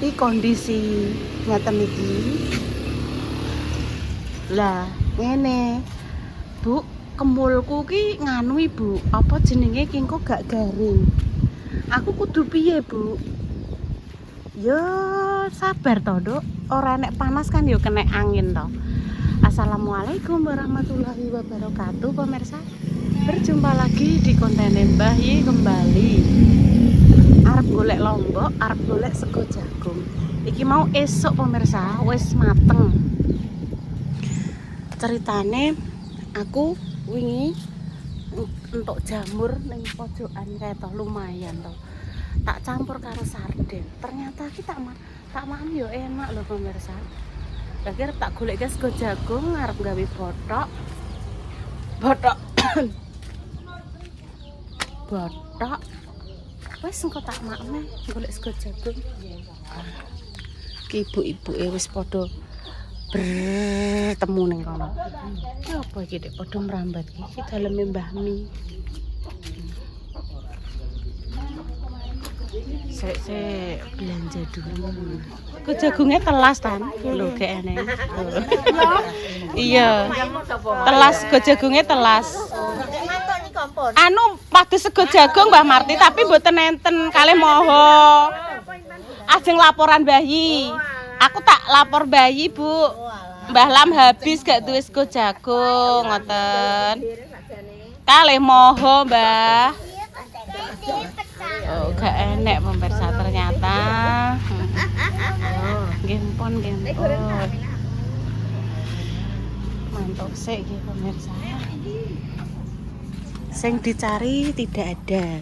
Iki kondisi ngeten iki. Lah, ngene. Bu, kemulku ki nganu Ibu, apa jenenge ki kok gak garing. Aku kudu piye, Bu? Yo sabar to, Nduk. Ora nek panas kan yo kena angin to. Assalamualaikum warahmatullahi wabarakatuh, pemirsa. Berjumpa lagi di konten Mbah Yi kembali. Arep golek lombok, arep golek sego jagung. Iki mau esok pemirsa, wis mateng. Ceritane aku wingi untuk jamur ning pojokan kae to lumayan to. Tak campur karo sarden. Ternyata iki tak makan yo enak lho pemirsa. Akhirnya tak golek sego jagung arep gawe botok. Botok. Wes engko tak makne golek sego jagung. Ki ibu-ibuke wis padha bertemu ning kono. Ya apa iki dek padha mrambat iki daleme Mbah Mi. Saya belanja dulu. Sego jagungnya telas tan. Lho kayaknya. Iya. Telas sego jagungnya telas. Anu padus sego jagung Mbah Marti tapi mboten enten kalih moho. Ajeng laporan bayi. Aku tak lapor bayi, Bu. Mbah Lam habis gak duwe sego jagung ngoten. Kalih moho, Mbah. Oh, gak enek pemirsa ternyata. Gempon. Mantap sih iki pemirsa. Sing dicari tidak ada.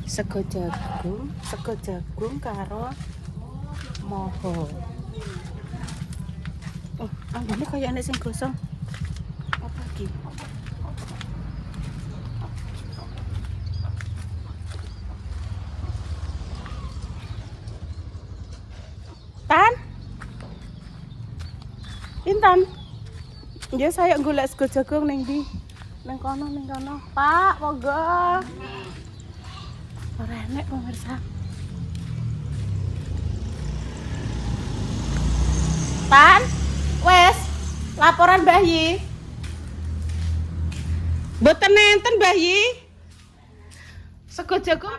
Sego jagung karo moho. Oh, anggone kaya enek sing gosong. Apa iki? Tan? Intan? Ya saya golek sego jagung ning ndi? Ning kono. Pak, monggo. Ora enek pemirsa. Tan, wes laporan Mbah Yi. Mboten nenten Mbah Yi. Sego jagung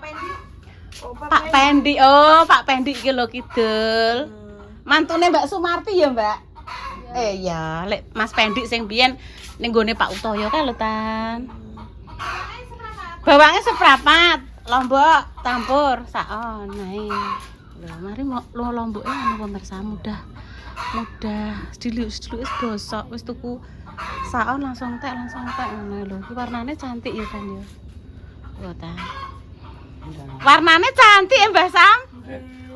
Pak Pendi. Oh, Pak Pendi iki lho kidul. Mantune Mbak Sumarti ya, Mbak? Iya, lek Mas Pendi sing biyen ning gone Pak Utoyo kae lho, Tan. Bawange seprapat, lombok campur saon. Nah, lho mari lo lomboke anu pemirsa mudah. Sediluk-sediluk wis bosok, wis tuku saon langsung tek ngono lho. Iki warnane cantik ya, Tan ya. Lho, Tan. Warnane cantik ya Mbah Sam.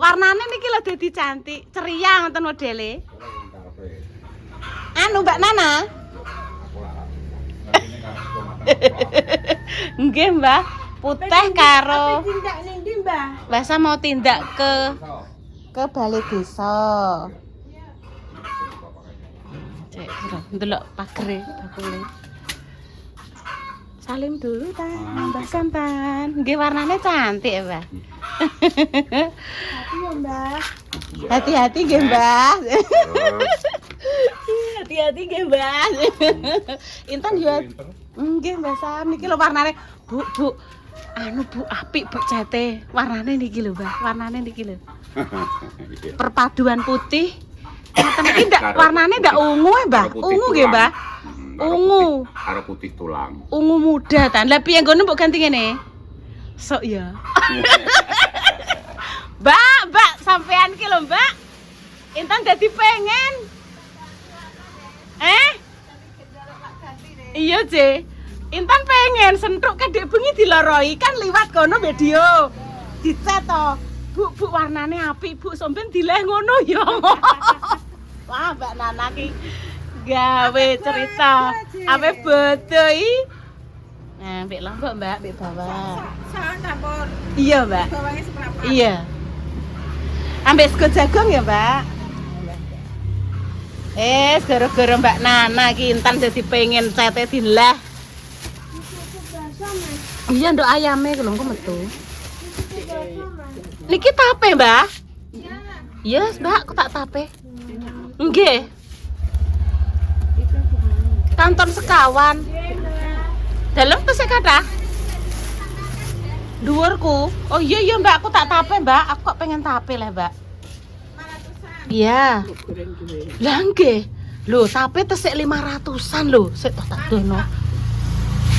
Warnane niki lho dadi cantik, ceria ngoten modele. Anu Mbak Nana. Nggih, Mbah. Putih karo tindak ning ndi, Mbah? Mbah Sam mau tindak ke balai desa. Cek ndelok pagere bakule. Salim dulu Tan, Mbah Sam Tan. Nggih warnane cantik ya, Mbah. Hati ya, Mbah. Hati-hati nggih, Mbah. Hati-hati nggih, Mbah. Intan yo. Nggih, Mbah Sam niki lho warnane, Bu. Anu Bu, apik Bu cete. Warnane niki lho, Mbah. Warnane niki lho. Perpaduan putih. Ngoten iki ndak warnane ndak ungu ya, Mbah? Ungu nggih, Mbah. Ungu karo putih tulang. Ungu muda Tan. Lah piye ngono mbok ganti ngene? Sok ya. Mbak, sampean ki lho, Mbak. Intan dadi pengen. Iya, Ce. Intan pengen sentruk kedek bengi diloroi kan liwat kono video. Dicet to. Bu warnane apik, Bu. Sampeyan dileh ngono ya. Wah, Mbak Nana ki gawe cerita. Ape beto iki? Nah, mbek lombok, Mbak, mbek bawah. Saon campur. Iya, Mbak. Bawangnya seberapa? Iya. Ambek sego jagung ya, Mbak. Gara-gara Mbak Nana ki Intan dadi pengen cete dilah. Iya, nduk ayame ku lho engko metu. Niki tape, Mbah? Yes, Mbak, aku tak tape. Nggih. Kanton sekawan. Dalam tesih kathah. Dhuwurku. Oh iya iya Mbak, aku tak tape, Mbak. Aku kok pengen tape lah, Mbak. Iya. Lah nggih. Lho, tape tesih 500-an lho. Sik tak dono.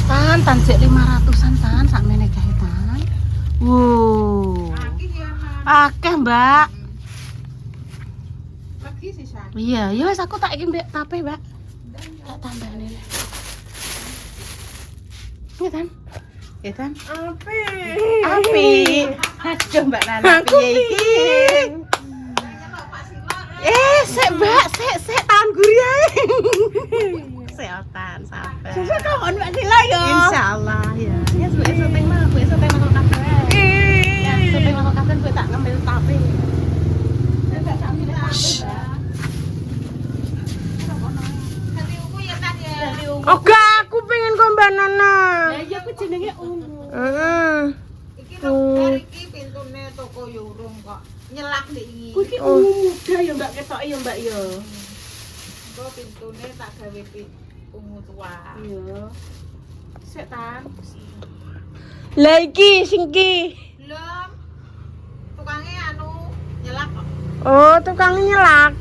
Tan sik 500-an tan sakmene kae tan. Wow. Akeh, Mbak. Iya, ya wis aku tak iki mbek tape, Mbak. Tak tambahne. Iya, Tan. Ya, Tan. Api. Aduh, Mbak Nana piye iki? Sik, Mbak, sik tahan guri ae. Seotan sampai. Sesuk kawan Mbak Sila ya. Insyaallah ya. Ya esuk teng mah, esuk teng mah kabeh. Ya, esuk teng mah kabeh kowe tak ngambil tape. Tak ambil tape, Mbak. Oke, aku pengen kok Mbak Nana. Ya iya ku jenenge ungu. Iki lho iki pintune toko Yurung kok nyelak ndek iki. Ku iki ungu muda ya Mbak ketoke ya Mbak ya. Kok pintune tak gawe ungu tua. Iya. Sik tan. Lah iki sing iki. Lho. Tukange anu nyelak kok. Oh, tukang nyelak.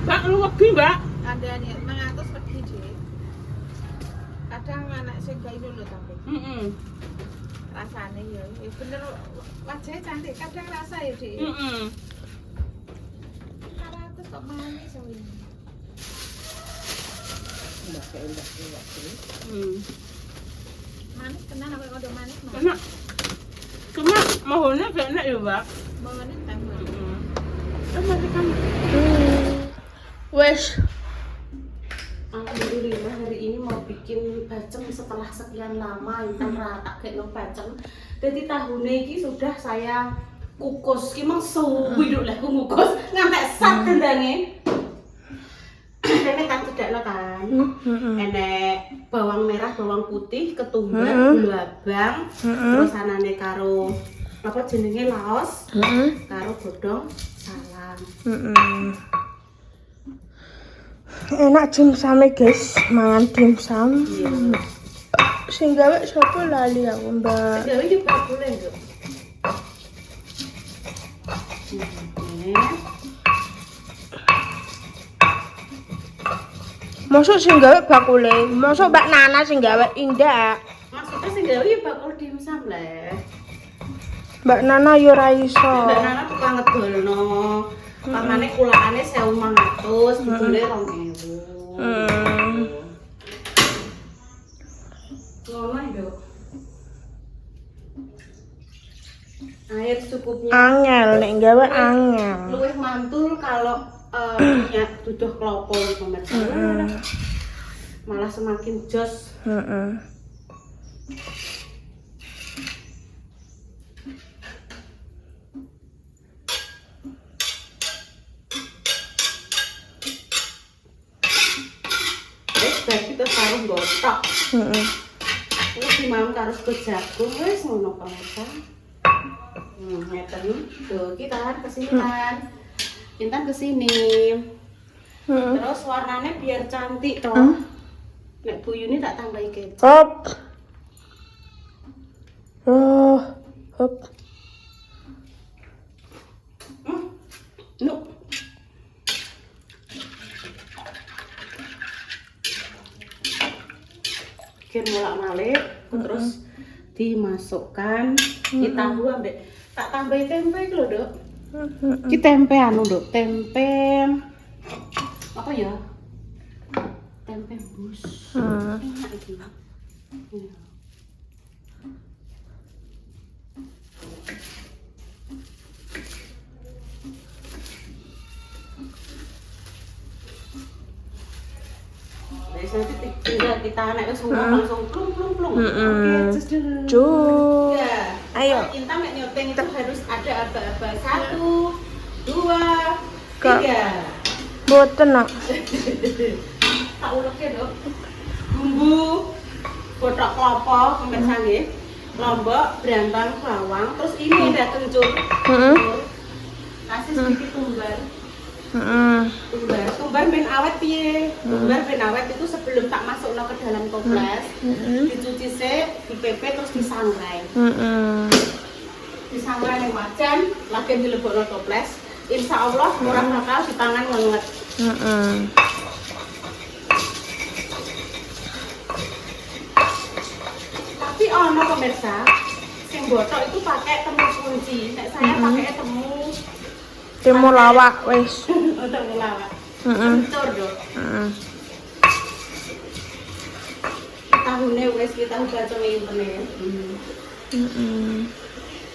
Mbak lu wedi, Mbak. Kandhane 100 legi, Dik. Kadang anak sing gak ini lho tapi. Heeh. Rasane ya bener wajahnya cantik, kadang rasa ya, Dik. Heeh. 100 kok manis so ini. Manis tenan apa kok manis? Enak. Cuma mahone gak enak ya, Mbak. Manis tambah. Masih kan. Wes. Alhamdulillah hari ini mau bikin bacem setelah sekian lama Intan rata kayak no bacem. Jadi tahunnya ini sudah saya kukus. Ki mang suwi dulu lah kukus ngantek sak kendangnya. Ini kan tidak lo kan. Enek bawang merah, bawang putih, ketumbar, gula abang, terus anane karo apa jenenge laos, karo godhong salam. Enak dimsum guys, mangan dimsum. Sing gawe sapa lali aku, Mbak. Gawe iki Pak boleh lho. Mosok sing gawe bakule, mosok Mbak Nana sing gawe indah. Maksudnya sing gawe ya bakul dimsum lah. Mbak Nana yo ora iso. Mbak Nana tukang ngedolno. Pamane kulakane 1.500, budule 2.000. Ngono yo. Air secukupnya. Angel nek gawe angel. Luwih mantul kalau punya duduh klopo pemirsa. Malah semakin jos. Berarti kita taruh botok. Ini dimam karo sego jagung wis ngono pemirsa. Ngeten. Tuh, kita kesini kan. Intan kesini. Terus warnanya biar cantik toh. Nek buyune tak tambahi kecap. Hop. Oh, hop. Nuk. Bikin molak-malik, terus dimasukkan di tahu ambek tak tambahi tempe iki lho, Dok. Ki tempe anu, Dok. Tempe apa ya? Tempe bus. Enak iki. Iya. Nanti tinggal kita naik ke sungai langsung plung plung plung. Oke, cus dulu. Cuk. Ya. Ayo. Intan nek nyoteng itu harus ada aba-aba 1, 2, Kak. 3. Boten nak. Tak ulek ya, Dok. Bumbu godhok klopo pemirsa nggih. lombok, berambang, bawang, terus ini ada kencur. Heeh. Kasih sedikit tumbar. Heeh. Tumbar ben awet piye? Tumbar ben awet itu sebelum tak masukno ke dalam toples, dicuci sik, dipepet terus disangrai. Heeh. Disangrai ning wajan, lagi dilebokno toples. Insya Allah ora bakal dipangan ngenget. Heeh. Tapi ono pemirsa, sing botok itu pakai temu kunci. Nek saya pakai temu Timur lawak wis. temu lawak. Heeh. Betul dong. Heeh. Tahunnya wis kita baca internet. Heeh.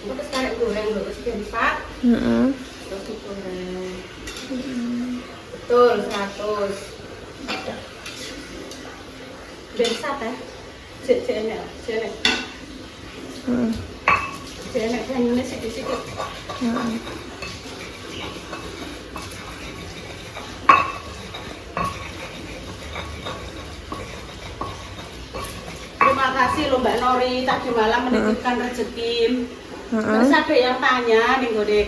Terus karek goreng lho, terus diempat, Heeh. terus digoreng. Betul, 100. Biasa teh. Cek enek, cek enek. Heeh. Cek enek banyune sithik-sithik. Heeh. Terima kasih loh Mbak Nori, tadi malam menitipkan rezeki. Terus ada yang tanya nih gue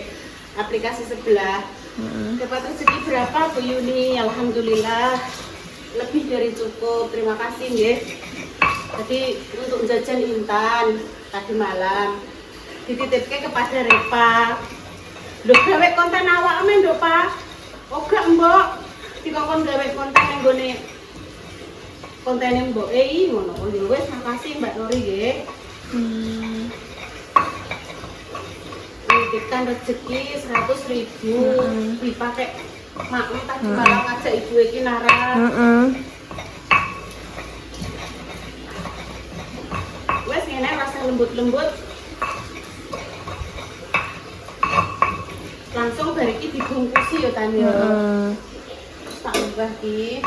aplikasi sebelah. Dapat rezeki berapa Bu Yuni? Alhamdulillah lebih dari cukup. Terima kasih nggih. Jadi untuk jajan Intan tadi malam dititipke kepada Repa. Lho gawe konten awak men lho Pak. Oga Mbok. Dikon gawe konten yang gone kontene Mbok ngono. Oh ya wis makasih Mbak Nori nggih. Titipkan rezeki 100.000 dipakai maklum tadi malam ngajak ibu iki nara. Wes ngene rasa lembut-lembut. Langsung bariki dibungkusi ya Tan ya. Tak ubah ki.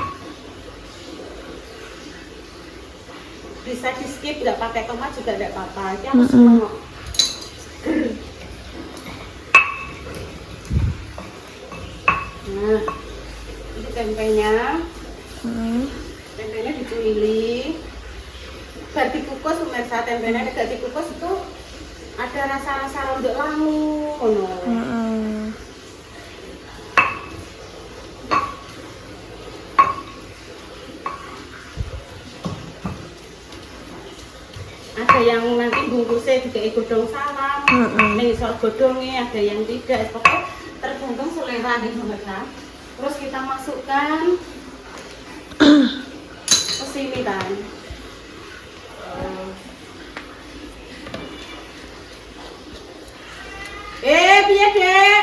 Bisa di skip nggak pakai tomat juga tidak apa-apa. Ini aku semua seger. Nah, ini tempenya. Tempenya dicuili. Bar dikukus pemirsa, tempenya nek gak dikukus itu ada rasa-rasa rondok langu ngono. Ada yang nanti bungkusnya juga godong salam, nih soal godongnya ada yang tidak, pokoknya tergantung selera nih pemirsa. Terus kita masukkan ke sini kan. Piye Dek?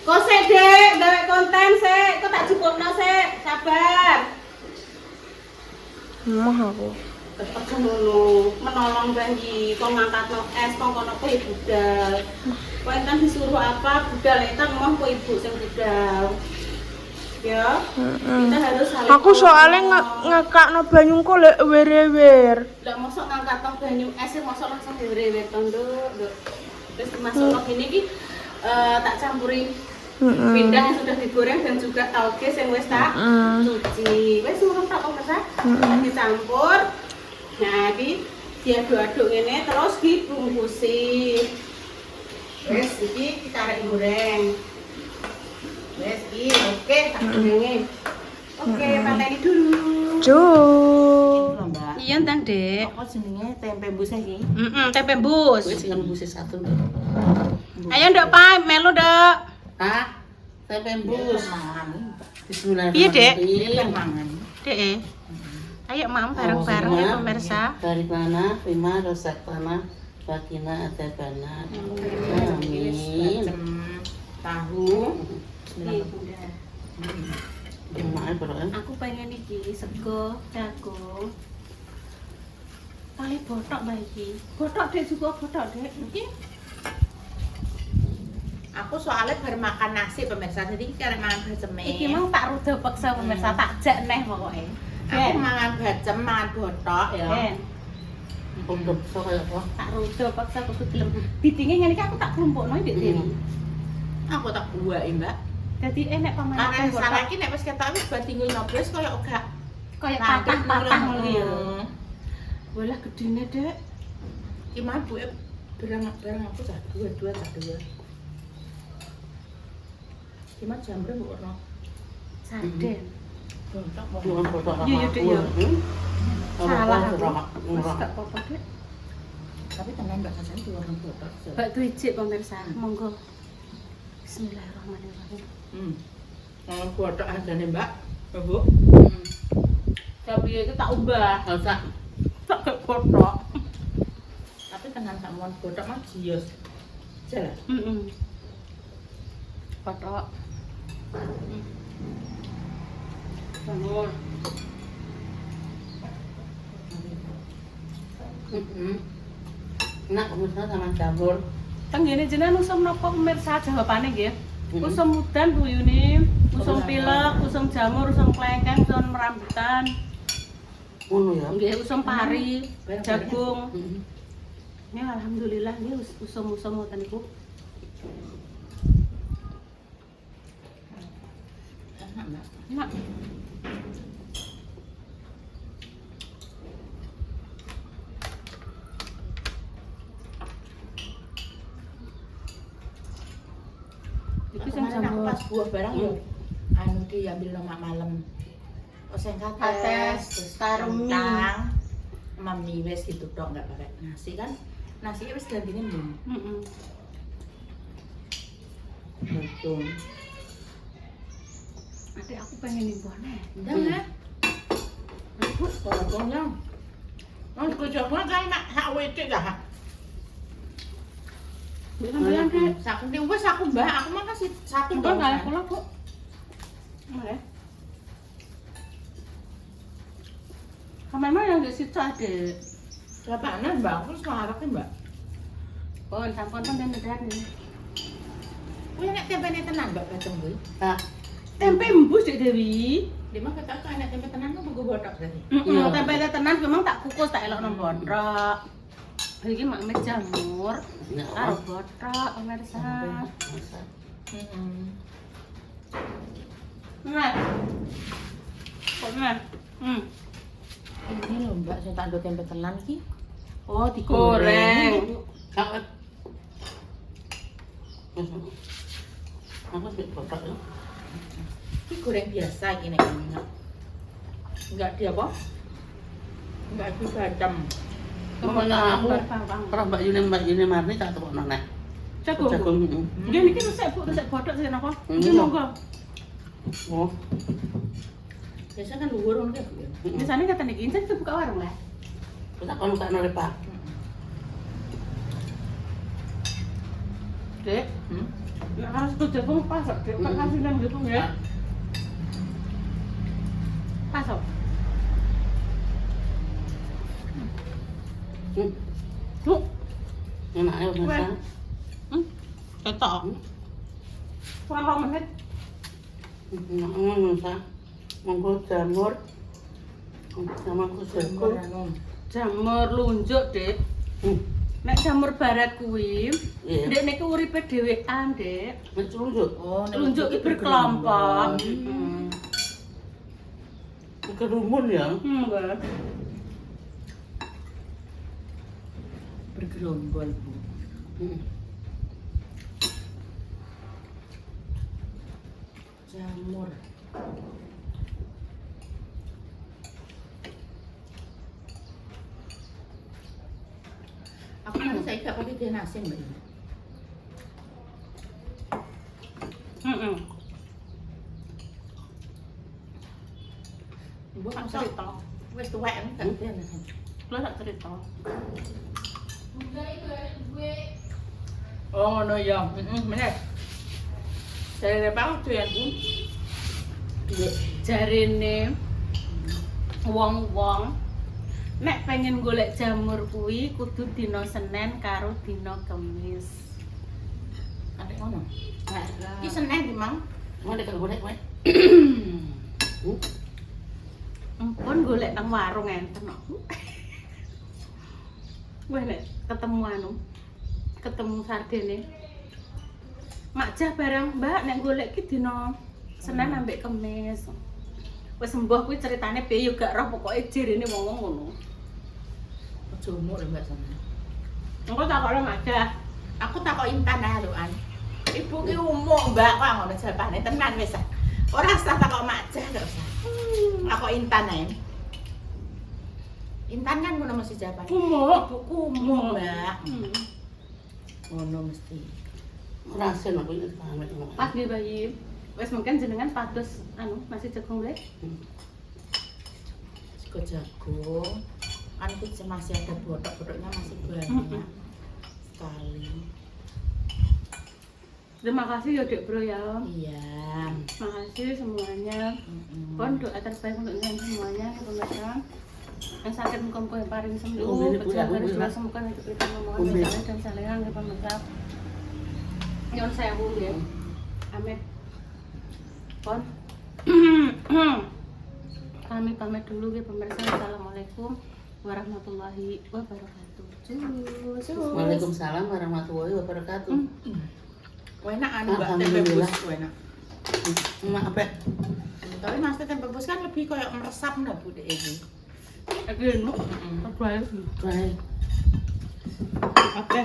Kok sik Dek, gawe konten sik, kok tak jupukno sik, sabar. Mah aku. Tetep ngono, menolong bayi, kok ngangkatno es, kok kono kowe budal. Kowe kan disuruh apa, budal entar ngomong kowe ibu sing budal. Ya, kita harus saling Aku soalnya ngekakno banyu kok lek wer-wer. Lah mosok ngangkatno banyu es mosok langsung direwe tondok, Nduk. Terus dimasukno gini iki tak campuri pindang yang sudah digoreng dan juga tauge yang wis tak cuci. Wis urung tak pemirsa, dicampur. Nah, diaduk-aduk ini terus dibungkusi. Wis iki kita arek goreng. Wis iki oke tak gorenge. Oke, pateni dulu. Cuk. Iya nang, Dek. Apa jenenge tempe bus iki? Tempe bus. Wis kan bus satu. Ayo Nduk Pak, melu Nduk. Hah? Tempe bus. Bismillah. Iya, Dek. Mangan. Dek. Ayo mam bareng-bareng ya pemirsa. Dari mana? Prima rosak tanah. Bakina ada bana. Amin. Tahu. Aku pengen iki sego jagung. Kali botok Mbak iki. Botok Dek juga botok Dek. Iki aku soalnya baru makan nasi pemirsa, jadi karena makan bacem. iki mau tak rudo peksa pemirsa tak jak neh pokoke. Aku makan bacem, makan botok ya. Ben, Untuk so kayak apa? tak rudo peksa kudu gelem. Bidinge ngene iki aku tak klumpukno Ndek Diri. Aku tak buai mbak. Dadi enek pamanan Karena botok. salah ini nek wis ketok wis buat tinggal nyoblos kayak enggak. Kayak patah-patah ngono ya. Walah gedine, Dek. Ki mabuk barang aku cah dua. Cuma jambre kok ora. Sarden. Bontok mau. Nuwun foto sama Iya, Dek, ya. Salah aku. Wis Ora. gak apa-apa, Dek. Tapi tenan Mbak Hasan di warung botok. Bak tuijik pemirsa, monggo. Bismillahirrahmanirrahim. Botok hargane Mbak. Bu. Tapi itu tak ubah, Usah. tak kayak kotok. Tapi tenan sak mon botok mah jios. Jalan. Kotok. Bangun. Nak pemirsa sama jamur. Tenggene jenengan usum napa pemirsa jawabane nggih? Usum udan buyune, usum pilek, usum jamur, usum klengkeng, usum rambutan. Ngono ya. Nggih, usum pari, jagung. Heeh. Ini alhamdulillah nggih usum-usum ngoten niku. Enak Mbak. Enak. Iki sing Kemarin aku jamur. pas buah barang yo. Anu diambil lemak malam. Oseng Kates, kates, terus karo mie. kentang, sama mie wes gitu dong, nggak pakai nasi kan? Nasi wes gantine mie. Heeh. Betul. Adik aku pengen nimbone. Udah. Aku potongnya. Oh, kocoknya kan nak hak wete dah. Bilang-bilang Dek. Saku di wes aku mbak, aku mah kasih satu Enggak dong. enggak pula, Bu. Boleh. Kamar mana yang di situ Adik? Berapaan mbak? Aku semarang mbak. Oh, sampun kan dan nedan nih. Wih, nek tempe ini tenan mbak bacem gue. Nah, Tempe embus Dek Dewi. Dia mah kata aku enak tempe tenan aku gue botok tadi. Iya. Tempe tenan memang tak kukus tak elok nang botrok. Iki mak mek jamur ya. karo botrok pemirsa. Nah. Kok nah? Ini loh mbak, saya tak ada tempe tenan ki. Oh, digoreng. Kawet. Aku sih botak ya. Ki goreng biasa gini kan. Enggak dia apa? Enggak di bacem. Pokoknya aku Bang. kalau Mbak Yuni Marni tak tepuk noneh. Jagung. Jagung. Nggih niki resep Bu, resep botrok sih napa? Hmm. Nggih monggo. Oh. Biasa kan luhur ngono kan. Biasanya kata niki insan itu buka warung lah. Kita kalau tak noleh Pak. Dek, nek harus tuh jagung pas kok, Dek. Kan hasilan gitu ya. Pas kok. Tuh, Enak ya pemirsa. ketok. Kalau menit Enak pemirsa. Monggo jamur. Sama aku jagung. jamur lunjuk, Dek. Nek jamur barat kuwi, Iya. Dek niku uripe dhewean, Dek. Nek lunjuk. Oh, Lunjuk ki berkelompok. Kerumun ya. Enggak. Bergerombol bu. Jamur. Aku kan saya gak pakai dia nasi mbak. Bu kan cerita. Wes tuwek kan dia nasi. Lo tak cerita. Oh ngono ya. Bener. Saya repang tuh ya bu. Jarine wong-wong nek pengen golek jamur kuwi kudu dina Senin karo dina Kemis. Ada ngono. Ki Senin Mang. Mana kalau boleh, Pak? Empun golek nang warung enten kok. Wah nek ketemu sardene. Makjah barang Mbak nek golek ki dina Senin ambek Kemis. Wis mbah kuwi ceritane piye yo gak roh pokoke jirene wong-wong ngono. Jumuk lho Mbak Sama. Engko takokno aja. Aku takok Intan ae lho an. Ibu ki umuk Mbak kok ngono jawabane tenan wis. Ora usah takok Makjah gak usah. Takok Intan ae. Intan kan ngono mesti jawabane. Umuk. Ibuku umuk Mbak. Ngono mesti. Rasen aku ini pamit. Pas nggih bayi. Wis mungkin jenengan pados masih jagung lek. Sego jagung. Kan itu masih ada botok-botoknya masih banyak sekali. Terima kasih ya Dek Bro ya. Iya. Makasih semuanya. Pon doa terbaik untuk kalian semuanya pemirsa. Yang sakit muka-muka yang paling sembuh, berjalan dari juga sembuhkan untuk kita memohon berjalan dan salihan ya pemirsa. Nyon sewu ya. Amin. Pon. Kami pamit dulu ya pemirsa. Assalamualaikum warahmatullahi wabarakatuh. Waalaikumsalam warahmatullahi wabarakatuh. Enak anu Mbak tempe Alhamdulillah. bus enak. Emak apa? Tapi mas tempe bus kan lebih kayak meresap ndak Bu Dek iki. Oke, nu. Bye. Baik. Oke.